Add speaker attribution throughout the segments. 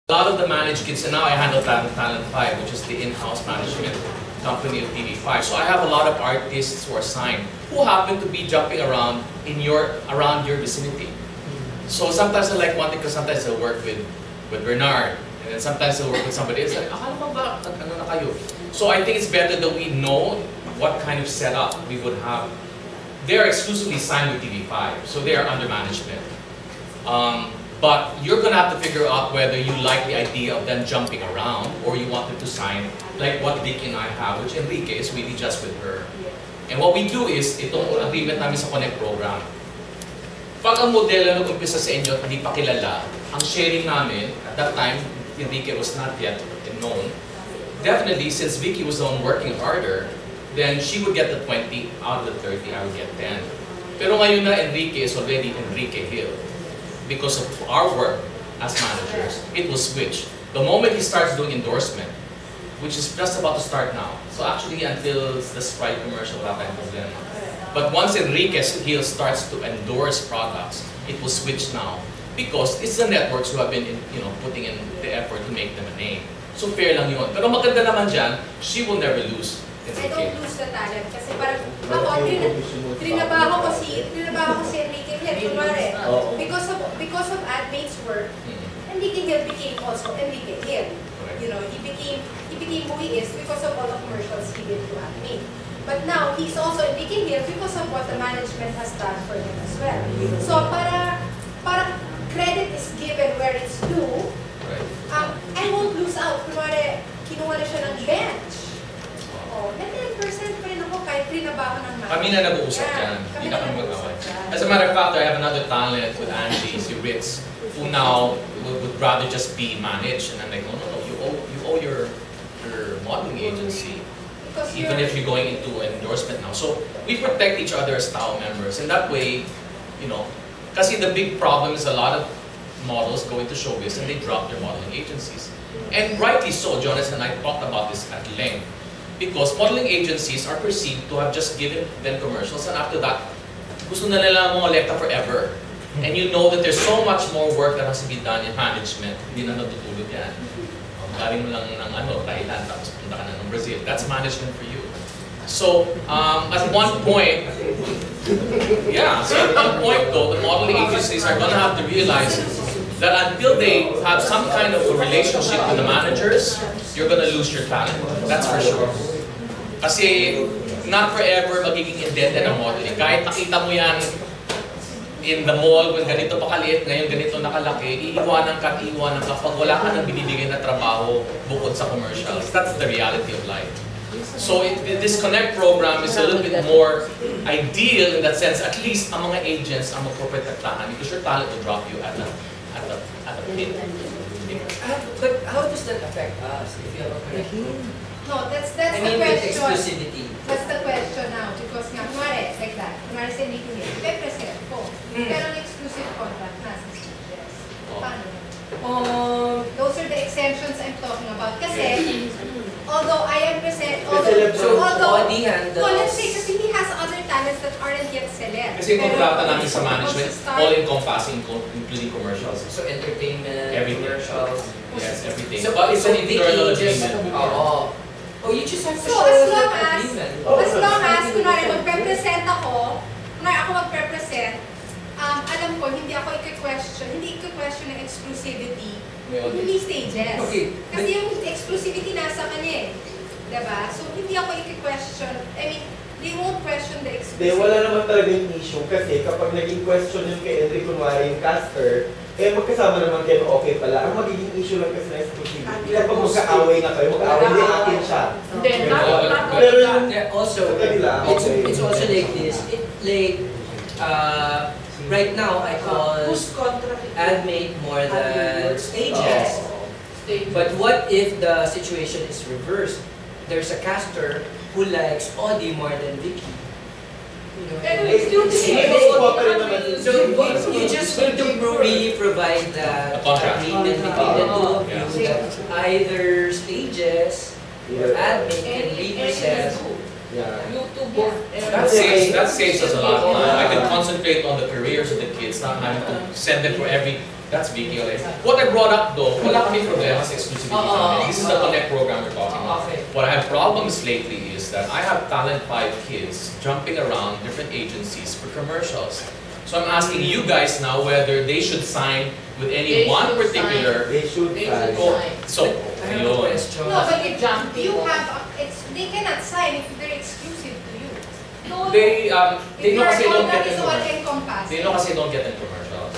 Speaker 1: A lot of the managed kids, and now I handle Talent 5, which is the in-house management company of TV5. So I have a lot of artists who are signed who happen to be jumping around in around your vicinity. So sometimes I like one thing because sometimes I work with Bernard, and then sometimes I work with somebody else. Like, akala mo ba, ano na kayo? So I think it's better that we know what kind of setup we would have. They are exclusively signed with TV5, so they are under management. But you're going to have to figure out whether you like the idea of them jumping around or you want them to sign like what Vicky and I have, which Enrique is really just with her. And what we do is, itong agreement namin sa Connect program, pag ang modelo nag-umpisa sa inyo at hindi pa kilala, ang sharing namin, at that time, Enrique was not yet known, definitely, since Vicky was the one working harder, then she would get the 20 out of the 30, I would get 10. Pero ngayon na Enrique is already Enrique Hill. Because of our work as managers, it will switch. The moment he starts doing endorsement, which is just about to start now. So actually, until the Sprite commercial, wala tayong problema. But once Enrique Hill starts to endorse products, it will switch now. Because it's the networks who have been putting in the effort to make them a name. So fair lang yun. Pero maganda naman dyan, she will never lose.
Speaker 2: I don't lose the talent kasi parang ako, trinabaho ko si Enrique Hill, kunwari, because of AdMate's work, Enrique Hill became also Enrique Hill. You know, he became who he is because of all the commercials he did to AdMate. But now, he's also Enrique Hill because of what the management has done for him as well. So para credit is given where it's due, I won't lose out. Kunwari, kinuha na siya ng bench. May 10% pa rin ako kahit trinabaho ng management.
Speaker 1: Kami na nag-uusap yan. Hindi na kami mag-away. As a matter of fact, I have another talent with Angie, si Ritz, who now would rather just be managed. And I'm like, no, you owe your modeling agency. Even if you're going into endorsement now. So we protect each other as Tao members. And that way, kasi the big problem is a lot of models go into showbiz and they drop their modeling agencies. And rightly so, Jonas and I talked about this at length. Because modeling agencies are perceived to have just given them commercials, and after that, gusto na nila mga lekta forever. And you know that there's so much more work that has to be done in management. Hindi na natutulog yan. Galing mo lang ng Thailand, tapos punta ka na ng Brazil. That's management for you. So, at one point, though, the modeling agencies are going to have to realize that until they have some kind of a relationship with the managers, you're going to lose your talent. That's for sure. Kasi, not forever magiging indebted ang modeling. Kahit nakita mo yan in the mall, when ganito pa kaliit, ngayon ganito nakalaki, iiwanan ka pag wala ka nang binibigay na trabaho bukod sa commercials. That's the reality of life. So this Connect program is a little bit more ideal in that sense. At least ang mga agents ang magproprotektahan because your talent will drop you at a pin.
Speaker 3: But how does that affect us if you have a Connect?
Speaker 2: No, that's the question.
Speaker 3: Exclusivity.
Speaker 2: That's the question now because nga, kunwari, like that, kunwari sa Enrique Hill, represent ko. Pero ang exclusive contract nasa CBS. Paano? Those are the exemptions I'm talking about. Kasi, although I am present, let's say, kasi he has other talents that aren't yet celeb.
Speaker 1: Kasi yung kontrata namin sa management, all-encompassing, including commercials.
Speaker 3: So entertainment,
Speaker 1: commercials. Yes, everything.
Speaker 3: So
Speaker 1: it's an internal agreement.
Speaker 3: Oh, you just have to
Speaker 2: show
Speaker 3: us that agreement.
Speaker 2: As long as, kunwari, magpe-present ako, magpe-present, alam ko, hindi i-question ng exclusivity in these stages.
Speaker 3: Okay.
Speaker 2: Kasi yung exclusivity nasa kanya eh. Diba? So, hindi ako i-question, they won't question the exclusivity.
Speaker 4: Wala naman talaga yung issue kasi kapag naging question yung kay Enrique, kunwari yung caster, magkasama naman kayo okay pala. Ang magiging issue lang kasi na exclusivity. Kapag magka-away na kayo, mag-away din akin siya.
Speaker 3: Pero also, it's also like this. Right now, I call AdMate more than stages. But what if the situation is reversed? There's a caster who likes Audie more than Vicky. So you just need to really provide that agreement between the two of you that either stages or AdMate can represent.
Speaker 1: That saves us a lot of time. I can concentrate on the careers of the kids, not having to send them for every That's BQLA. What I brought up though, wala kami problema sa exclusivity namin. This is the Connect program we're talking about. What I have problems lately is that I have Talent 5 kids jumping around different agencies for commercials. So I'm asking you guys now whether they should sign with any one particular.
Speaker 4: They should sign.
Speaker 1: So,
Speaker 3: I have a question.
Speaker 2: No, but if you have, they cannot sign if they're exclusive to you. No,
Speaker 1: They know kasi don't get in
Speaker 2: is all
Speaker 1: commercials.
Speaker 2: encompassing.
Speaker 1: They know kasi don't get in commercials.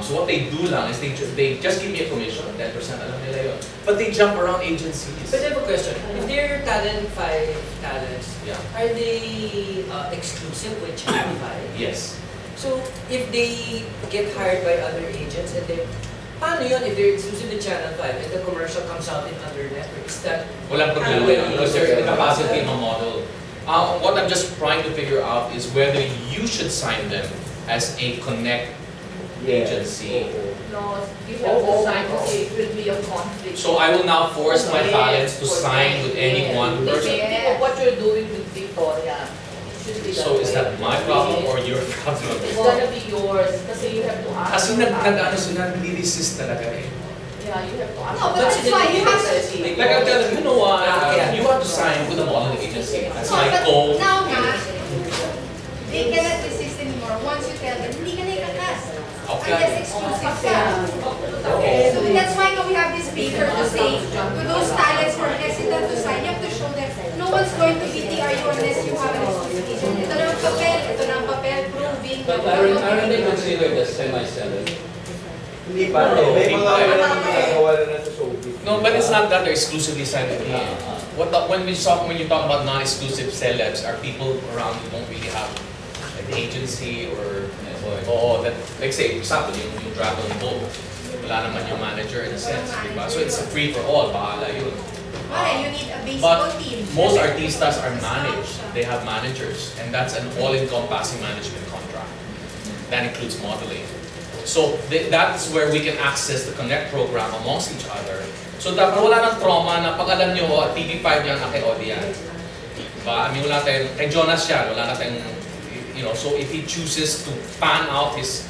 Speaker 1: So what they do lang is they just give me a commission, 10%, alam nila yun. But they jump around agencies.
Speaker 3: But I have a question. If they're Talent 5 talents,
Speaker 1: Yeah.
Speaker 3: are they exclusive with Channel 5?
Speaker 1: Yes.
Speaker 3: So, if they get hired by other agents and then, paano yun if they're exclusive to Channel 5 and the commercial comes out in other networks? Is that
Speaker 1: Walang problema yun because there's the capacity mo model. What I'm just trying to figure out is whether you should sign them as a Connect agency.
Speaker 5: No, you have to sign kasi it will be a conflict.
Speaker 1: So I will now force my talents to sign with any one
Speaker 5: The
Speaker 1: person.
Speaker 5: same thing of what you're doing with Victoria. It should be
Speaker 1: So is that
Speaker 5: way.
Speaker 1: my problem or your problem?
Speaker 5: It's gonna be yours kasi you have to ask.
Speaker 1: Kasi
Speaker 5: your talent.
Speaker 1: sila, nililisist talaga eh.
Speaker 5: Yeah, you have to ask.
Speaker 2: No, but
Speaker 5: your
Speaker 2: that's
Speaker 5: talent.
Speaker 2: why you have to.
Speaker 1: Like I'm telling you, know what? You have to sign with a modeling agency. That's
Speaker 2: No,
Speaker 1: my
Speaker 2: but
Speaker 1: goal.
Speaker 2: now nga, they cannot resist anymore. Once you tell them, hindi ka na ikakas.
Speaker 1: Okay.
Speaker 2: Unless exclusive ka.
Speaker 1: Okay.
Speaker 2: So that's why we have this paper to say, to those talents who are hesitant to sign, you have to show them, no one's going to be TRU unless you have an exclusivity. Ito na ang papel, proving.
Speaker 6: Aren't they considered as semi-seller?
Speaker 4: Hindi pa rin. May mga nagagawa na sa showbiz.
Speaker 1: No, but it's not that they're exclusively signed with me. When you talk about non-exclusive celebs, are people around who don't really have an agency or that, like say, for example, yung Dragon Ball, wala naman yung manager in a sense, diba? So it's a free for all, bahala yun.
Speaker 2: You need a baseball
Speaker 1: But
Speaker 2: team.
Speaker 1: most artistas are managed. They have managers, and that's an all-encompassing management contract. That includes modeling. So that's where we can access the Connect program amongst each other. So dapat wala ng trauma na pag alam nyo, TV5 yan, kay Odi yan. Diba? I mean, wala tayong, kay Jonas yan, wala na tayong, so if he chooses to pan out his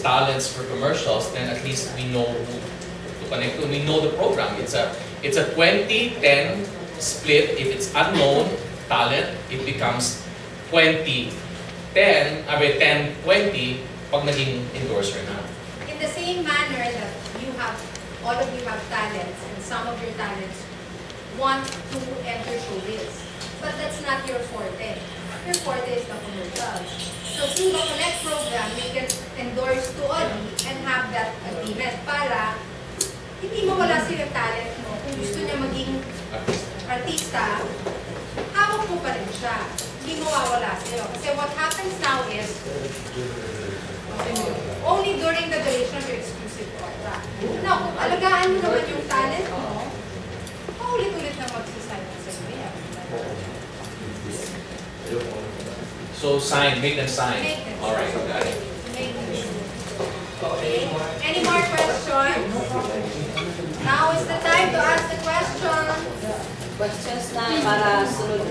Speaker 1: talents for commercials, then at least we know who to connect to. We know the program. It's a 20-10 split. If it's unknown talent, it becomes 20-10, 10-20 pag naging endorser na.
Speaker 2: In the same manner that all of you have talents, and some of your talents want to enter showbiz. But that's not your forte. Your forte is the commercials. So through the Connect program, you can endorse to Audi and have that agreement para hindi mawala sila talent mo. Kung gusto niya maging artista, hawak mo pa rin siya. Hindi mawawala sa'yo. Kasi what happens now is, only during the duration of your exclusive contract. Now, kung alagaan mo naman yung talent mo, paulit-ulit na magsasign sa iyo.
Speaker 1: So make them sign.
Speaker 2: Make them
Speaker 1: All right, got it.
Speaker 2: Okay. Any more questions? Now is the time to ask the question.
Speaker 7: Questions na para susunod.